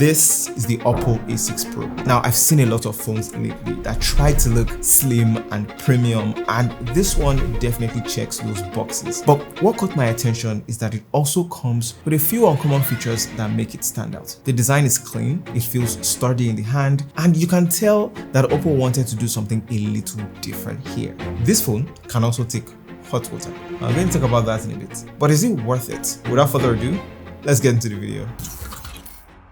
This is the OPPO A6 Pro. Now, I've seen a lot of phones lately that try to look slim and premium, and this one definitely checks those boxes. But what caught my attention is that it also comes with a few uncommon features that make it stand out. The design is clean, it feels sturdy in the hand, and you can tell that OPPO wanted to do something a little different here. This phone can also take hot water. I'm going to talk about that in a bit. But is it worth it? Without further ado, let's get into the video.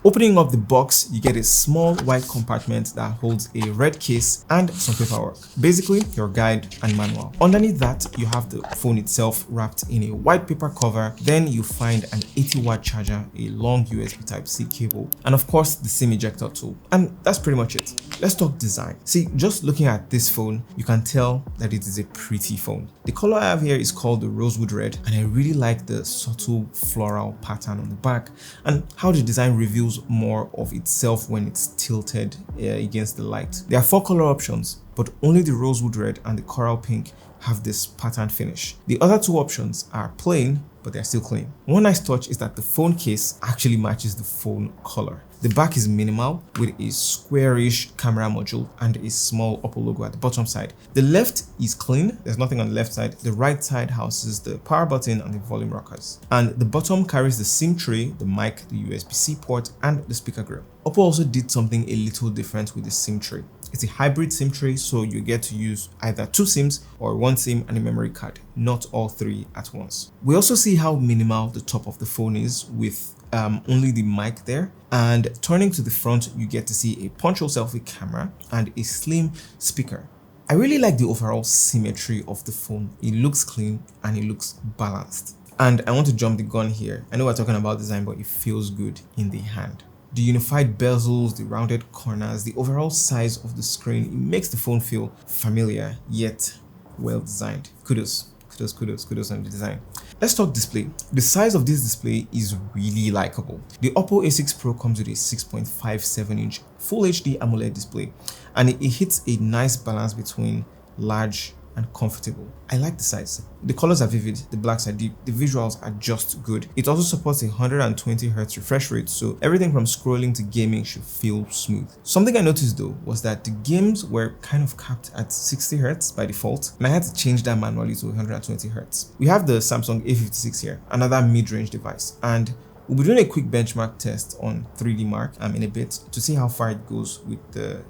Opening up the box, you get a small white compartment that holds a red case and some paperwork. Basically, your guide and manual. Underneath that, you have the phone itself wrapped in a white paper cover. Then you find an 80-watt charger, a long USB Type-C cable, and of course, the SIM ejector tool. And that's pretty much it. Let's talk design. See, just looking at this phone, you can tell that it is a pretty phone. The color I have here is called the rosewood red, and I really like the subtle floral pattern on the back and how the design reveals more of itself when it's tilted against the light. There are 4 color options, but only the rosewood red and the coral pink have this pattern finish. The other 2 options are plain, but they're still clean. One nice touch is that the phone case actually matches the phone color. The back is minimal with a squarish camera module and a small OPPO logo at the bottom side. The left is clean, there's nothing on the left side. The right side houses the power button and the volume rockers. And the bottom carries the SIM tray, the mic, the USB-C port, and the speaker grill. OPPO also did something a little different with the SIM tray. It's a hybrid SIM tray, so you get to use either 2 SIMs or 1 SIM and a memory card, not all 3 at once. We also see how minimal the top of the phone is with only the mic there, and turning to the front you get to see a punch hole selfie camera and a slim speaker. I really like the overall symmetry of the phone. It looks clean and it looks balanced. And I want to jump the gun here. I know we're talking about design, but it feels good in the hand. The unified bezels, the rounded corners, the overall size of the screen, it makes the phone feel familiar yet well designed. Kudos on the design. Let's talk display. The size of this display is really likable. The OPPO A6 Pro comes with a 6.57-inch Full HD AMOLED display, and it hits a nice balance between large and comfortable. I like the size. The colors are vivid, the blacks are deep, the visuals are just good. It also supports a 120Hz refresh rate, so everything from scrolling to gaming should feel smooth. Something I noticed though was that the games were kind of capped at 60Hz by default, and I had to change that manually to 120Hz. We have the Samsung A56 here, another mid-range device, and we'll be doing a quick benchmark test on 3D Mark in a bit to see how far it goes with the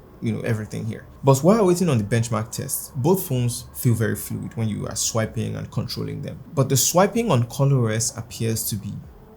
everything here. But while waiting on the benchmark test, both phones feel very fluid when you are swiping and controlling them. But the swiping on ColorOS appears to be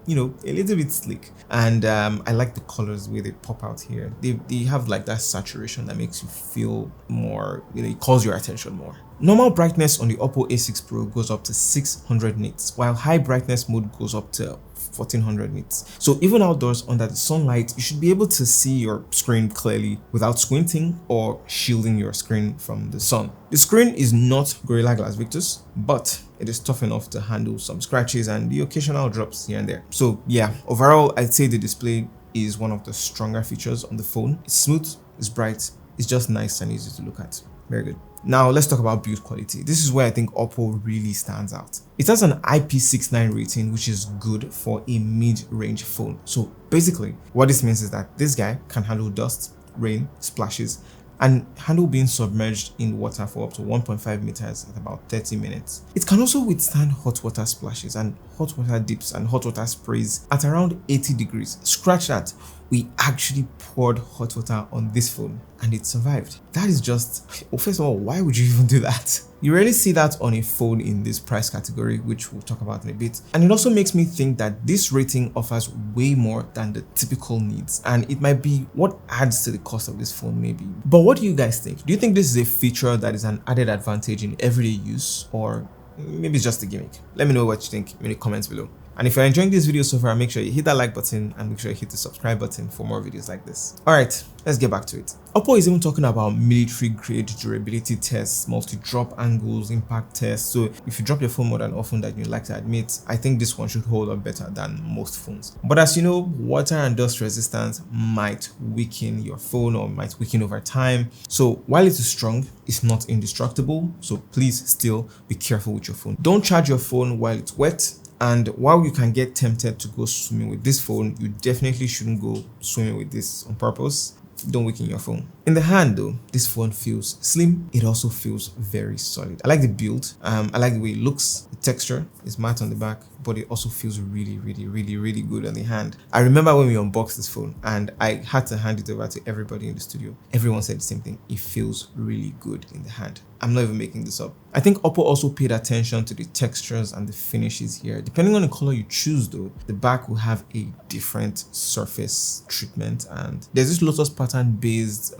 a little bit slick, and I like the colors where they pop out here. They have like that saturation that makes you feel more, it calls your attention more. Normal brightness on the OPPO A6 Pro goes up to 600 nits, while high brightness mode goes up to 1400 nits. So even outdoors under the sunlight, you should be able to see your screen clearly without squinting or shielding your screen from the sun. The screen is not Gorilla Glass Victus, but it is tough enough to handle some scratches and the occasional drops here and there. So yeah, overall, I'd say the display is one of the stronger features on the phone. It's smooth, it's bright, it's just nice and easy to look at. Very good. Now let's talk about build quality. This is where I think OPPO really stands out. It has an IP69 rating, which is good for a mid-range phone. So basically, what this means is that this guy can handle dust, rain, splashes, and handle being submerged in water for up to 1.5 meters at about 30 minutes. It can also withstand hot water splashes and hot water dips and hot water sprays at around 80 degrees. Scratch that. We actually poured hot water on this phone and it survived. That is just, first of all, why would you even do that? You rarely see that on a phone in this price category, which we'll talk about in a bit. And it also makes me think that this rating offers way more than the typical needs, and it might be what adds to the cost of this phone maybe. But what do you guys think? Do you think this is a feature that is an added advantage in everyday use, or maybe it's just a gimmick? Let me know what you think in the comments below. And if you're enjoying this video so far, make sure you hit that like button and make sure you hit the subscribe button for more videos like this. Alright, let's get back to it. OPPO is even talking about military grade durability tests, multi-drop angles, impact tests. So if you drop your phone more than often than you like to admit, I think this one should hold up better than most phones. But as you know, water and dust resistance might weaken your phone or might weaken over time. So while it is strong, it's not indestructible. So please still be careful with your phone. Don't charge your phone while it's wet, And while you can get tempted to go swimming with this phone, you definitely shouldn't go swimming with this on purpose. Don't weaken your phone. In the hand though, this phone feels slim. It also feels very solid. I like the build. I like the way it looks. The texture is matte on the back, but it also feels really good on the hand. I remember when we unboxed this phone and I had to hand it over to everybody in the studio. Everyone said the same thing. It feels really good in the hand. I'm not even making this up. I think OPPO also paid attention to the textures and the finishes here. Depending on the color you choose though, the back will have a different surface treatment, and there's this lotus pattern based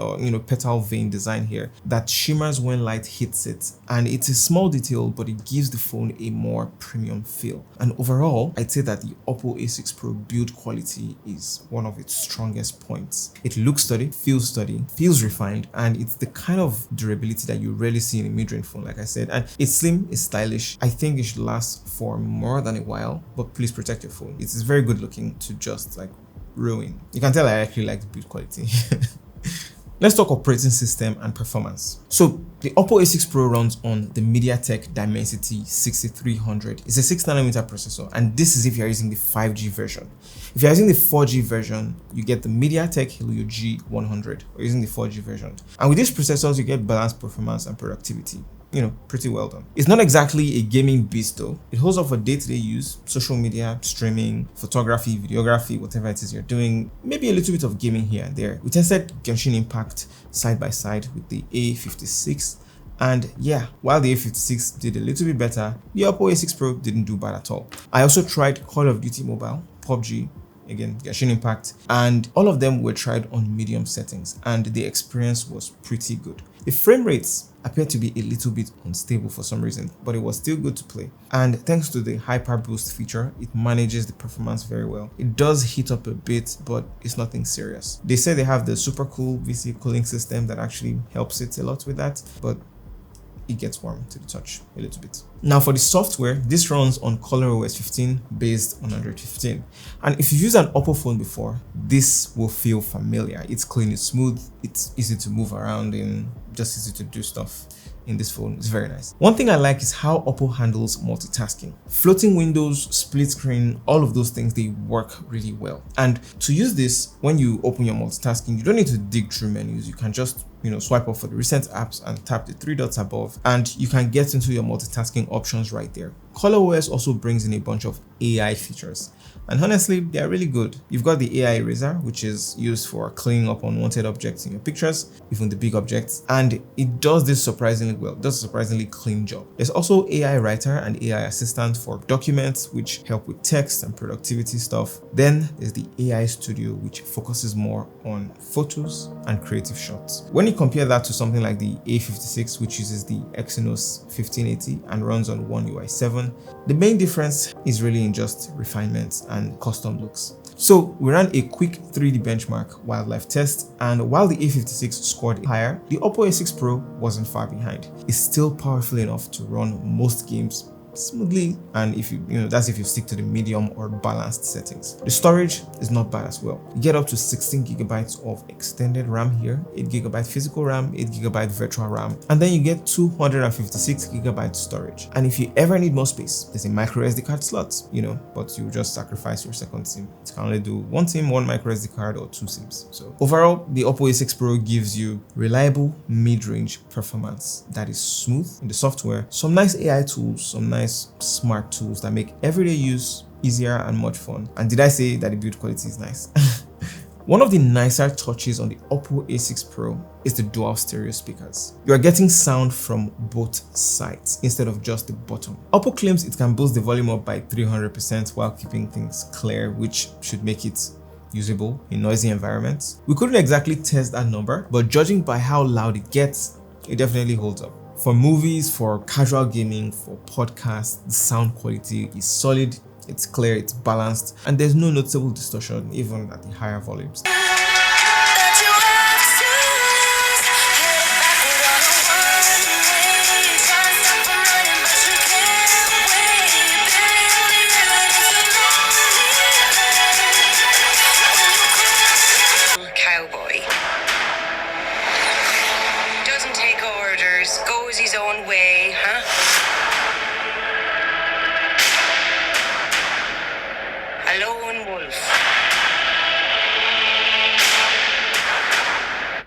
petal vein design here that shimmers when light hits it, and it's a small detail but it gives the phone a more premium feel. And overall, I'd say that the OPPO A6 Pro build quality is one of its strongest points. It looks sturdy, feels refined, and it's the kind of durability that you rarely see in a mid-range phone, like I said. And it's slim, it's stylish. I think it should last for more than a while, but please protect your phone. It is very good looking to just like ruin. You can tell I actually like the build quality. Let's talk operating system and performance. So the OPPO A6 Pro runs on the MediaTek Dimensity 6300. It's a 6nm processor, and this is if you're using the 5G version. If you're using the 4G version, you get the MediaTek Helio G100, or using the 4G version. And with these processors, you get balanced performance and productivity. Pretty well done. It's not exactly a gaming beast though. It holds up for day-to-day use, social media, streaming, photography, videography, whatever it is you're doing. Maybe a little bit of gaming here and there. We tested Genshin Impact side by side with the A56. And yeah, while the A56 did a little bit better, the OPPO A6 Pro didn't do bad at all. I also tried Call of Duty Mobile, PUBG, again, Genshin Impact, and all of them were tried on medium settings, and the experience was pretty good. The frame rates appeared to be a little bit unstable for some reason, but it was still good to play. And thanks to the Hyper Boost feature, it manages the performance very well. It does heat up a bit, but it's nothing serious. They say they have the super cool VC cooling system that actually helps it a lot with that, but it gets warm to the touch a little bit. Now for the software, this runs on ColorOS 15 based on Android 15. And if you've used an OPPO phone before, this will feel familiar. It's clean, it's smooth, it's easy to move around in, just easy to do stuff in this phone. It's very nice. One thing I like is how OPPO handles multitasking. Floating windows, split screen, all of those things, they work really well. And to use this, when you open your multitasking, you don't need to dig through menus. You can just swipe up for the recent apps and tap the 3 dots above, and you can get into your multitasking options right there. ColorOS also brings in a bunch of AI features, and honestly, they're really good. You've got the AI eraser, which is used for cleaning up unwanted objects in your pictures, even the big objects, and it does this surprisingly well. It does a surprisingly clean job. There's also AI writer and AI assistant for documents, which help with text and productivity stuff. Then there's the AI studio, which focuses more on photos and creative shots. When you compare that to something like the A56, which uses the Exynos 1580 and runs on One UI 7, the main difference is really in just refinements and custom looks. So we ran a quick 3D benchmark wildlife test, and while the A56 scored higher, the OPPO A6 Pro wasn't far behind. It's still powerful enough to run most games smoothly, and if that's if you stick to the medium or balanced settings. The storage is not bad as well. You get up to 16GB of extended RAM here, 8GB physical RAM, 8GB virtual RAM, and then you get 256GB storage. And if you ever need more space, there's a micro SD card slot, but you just sacrifice your second SIM. It can only do one SIM, one micro SD card, or 2 SIMs. So overall, the OPPO A6 Pro gives you reliable mid-range performance that is smooth in the software, some nice AI tools, some nice smart tools that make everyday use easier and much fun. And did I say that the build quality is nice? One of the nicer touches on the OPPO A6 Pro is the dual stereo speakers. You are getting sound from both sides instead of just the bottom. OPPO claims it can boost the volume up by 300% while keeping things clear, which should make it usable in noisy environments. We couldn't exactly test that number, but judging by how loud it gets, it definitely holds up. For movies, for casual gaming, for podcasts, the sound quality is solid, it's clear, it's balanced, and there's no noticeable distortion even at the higher volumes. Goes his own way, huh?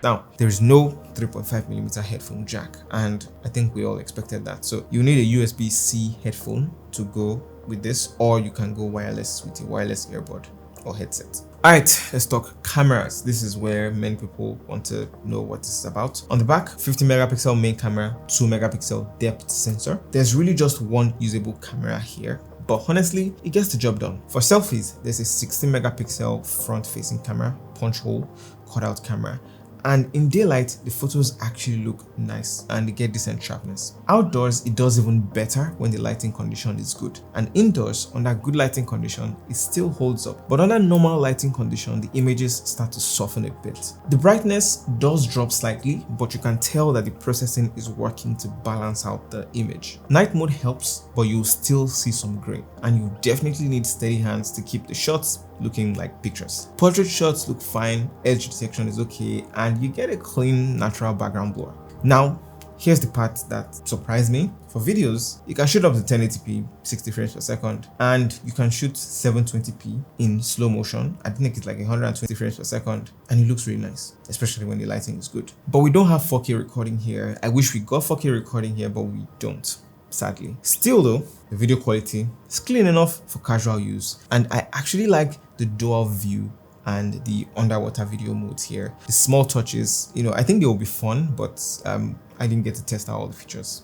Now, there is no 3.5mm headphone jack, and I think we all expected that. So you need a USB-C headphone to go with this, or you can go wireless with a wireless earbud or headset. Alright, let's talk cameras. This is where many people want to know what this is about. On the back, 50 megapixel main camera, 2 megapixel depth sensor. There's really just one usable camera here, but honestly, it gets the job done. For selfies, there's a 16 megapixel front-facing camera, punch hole, cutout camera. And in daylight, the photos actually look nice and they get decent sharpness. Outdoors, it does even better when the lighting condition is good. And indoors, under good lighting condition, it still holds up. But under normal lighting condition, the images start to soften a bit. The brightness does drop slightly, but you can tell that the processing is working to balance out the image. Night mode helps, but you'll still see some grain. And you definitely need steady hands to keep the shots looking like pictures. Portrait shots look fine, edge detection is okay, and you get a clean natural background blur. Now, here's the part that surprised me. For videos, you can shoot up to 1080p, 60 frames per second, and you can shoot 720p in slow motion. I think it's like 120 frames per second, and it looks really nice, especially when the lighting is good. But we don't have 4K recording here. I wish we got 4K recording here, but we don't, sadly. Still though, the video quality is clean enough for casual use, and I actually like the dual view and the underwater video modes here. The small touches, I think they will be fun, but I didn't get to test out all the features,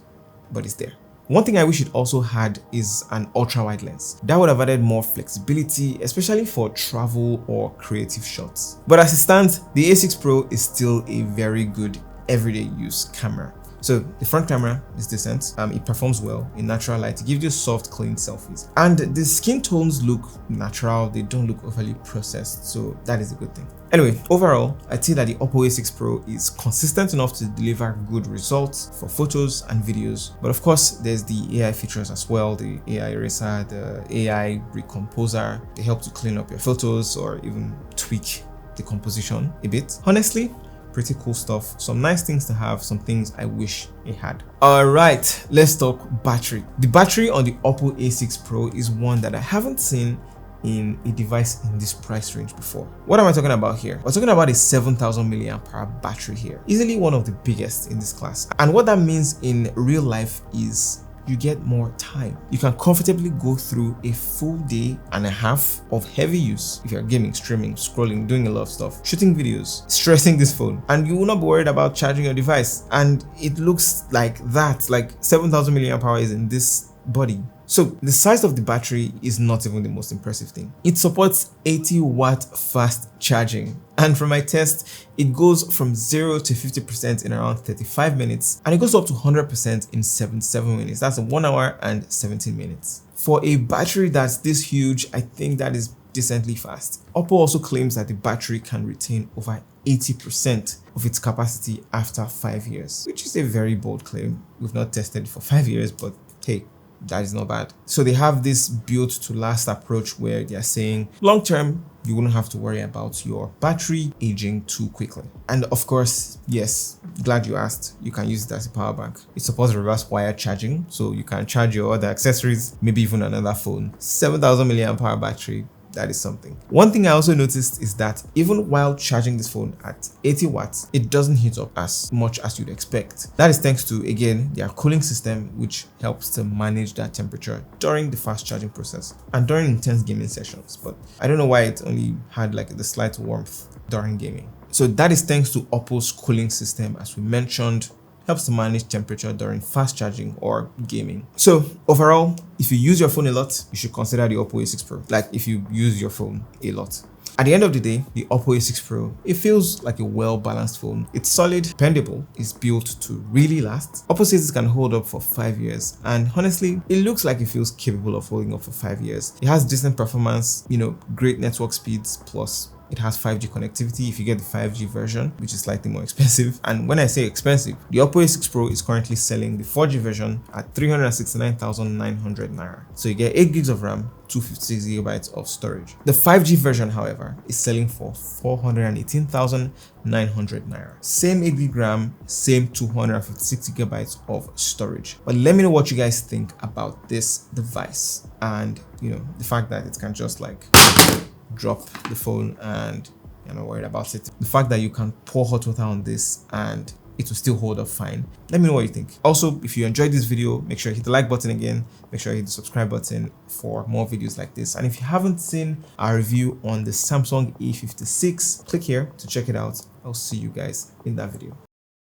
but it's there. One thing I wish it also had is an ultra wide lens. That would have added more flexibility, especially for travel or creative shots. But as it stands, the A6 Pro is still a very good everyday use camera. So the front camera is decent, it performs well in natural light, it gives you soft, clean selfies. And the skin tones look natural, they don't look overly processed, so that is a good thing. Anyway, overall, I'd say that the OPPO A6 Pro is consistent enough to deliver good results for photos and videos. But of course, there's the AI features as well, the AI eraser, the AI recomposer. They help to clean up your photos or even tweak the composition a bit. Honestly, pretty cool stuff, some nice things to have, some things I wish it had. Alright, let's talk battery. The battery on the OPPO A6 Pro is one that I haven't seen in a device in this price range before. What am I talking about here? We're talking about a 7000 mAh battery here, easily one of the biggest in this class. And what that means in real life is you get more time. You can comfortably go through a full day and a half of heavy use if you're gaming, streaming, scrolling, doing a lot of stuff, shooting videos, stressing this phone, and you will not be worried about charging your device. And it looks like that, like 7000 mAh is in this body. So the size of the battery is not even the most impressive thing. It supports 80-watt fast charging, and from my test, it goes from 0 to 50% in around 35 minutes, and it goes up to 100% in 77 minutes. That's 1 hour and 17 minutes. For a battery that's this huge, I think that is decently fast. OPPO also claims that the battery can retain over 80% of its capacity after 5 years, which is a very bold claim. We've not tested it for 5 years, but hey, that is not bad. So they have this built to last approach where they are saying long term, you wouldn't have to worry about your battery aging too quickly. And of course, yes, glad you asked, you can use it as a power bank. It supports reverse wire charging, so you can charge your other accessories, maybe even another phone. 7000 mAh battery, that is something. One thing I also noticed is that even while charging this phone at 80 watts, it doesn't heat up as much as you'd expect. That is thanks to, again, their cooling system, which helps to manage that temperature during the fast charging process and during intense gaming sessions. But I don't know why it only had like the slight warmth during gaming. So that is thanks to OPPO's cooling system, as we mentioned, helps to manage temperature during fast charging or gaming. So overall, if you use your phone a lot, you should consider the OPPO A6 Pro. Like if you use your phone a lot. At the end of the day, the OPPO A6 Pro, it feels like a well-balanced phone. It's solid, dependable, it's built to really last. OPPO says it can hold up for 5 years, and honestly, it looks like it feels capable of holding up for 5 years. It has decent performance, great network speeds, plus it has 5G connectivity if you get the 5G version, which is slightly more expensive. And when I say expensive, the OPPO A6 Pro is currently selling the 4G version at 369,900 naira. So you get 8 gigs of RAM, 256 gigabytes of storage. The 5G version, however, is selling for 418,900 naira. Same 8 gig RAM, same 256 gigabytes of storage. But let me know what you guys think about this device and the fact that it can just like drop the phone and you're not worried about it. The fact that you can pour hot water on this and it will still hold up fine. Let me know what you think. Also, if you enjoyed this video, make sure you hit the like button again, make sure you hit the subscribe button for more videos like this. And if you haven't seen our review on the Samsung A56, click here to check it out. I'll see you guys in that video.